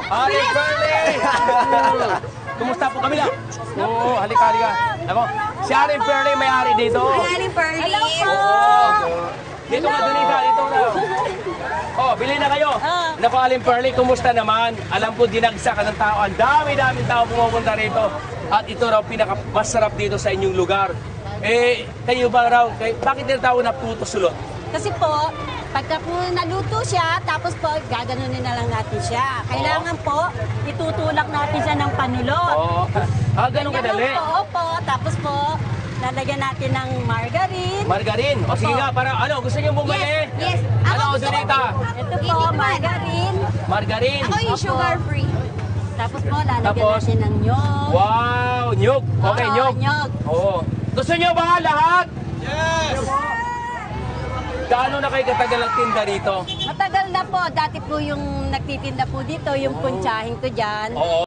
Aling Pearly! Kumusta po kami lang? Oo, halika. Ako, si Aling Pearly may-ari dito. Aling Pearly. Hello po. Dito ka, Donita, dito na. Oh, bili na kayo. Naku, Aling Pearly, kumusta naman? Alam ko, dinagsa ka ng tao. Ang dami-daming tao pumupunta rito. At ito raw, pinakamasarap dito sa inyong lugar. Kayo ba raw, bakit tinatawag na puto sulot? Kasi po, pagka po naluto siya, tapos po, gaganunin na lang natin siya. Kailangan po, itutulak natin siya ng panulot. Oo. Ganun kadali. Opo. Tapos po, lalagyan natin ng margarine. Margarine. O sige nga, para ano, gusto niyo bumili? Yes. Ano, Donita? Ito po, margarine. Margarine. Ako yung sugar-free. Tapos po, lalagyan Tapos? natin ng nyog. Wow, nyug. Okay, Oo, nyug. nyog. Oo. Gusto niyo ba lahat? Yes! Gaano na kayo katagal ang tinda rito? Matagal na po. Dati po yung nagtitinda po dito, yung puntsahing ko dyan. Oo.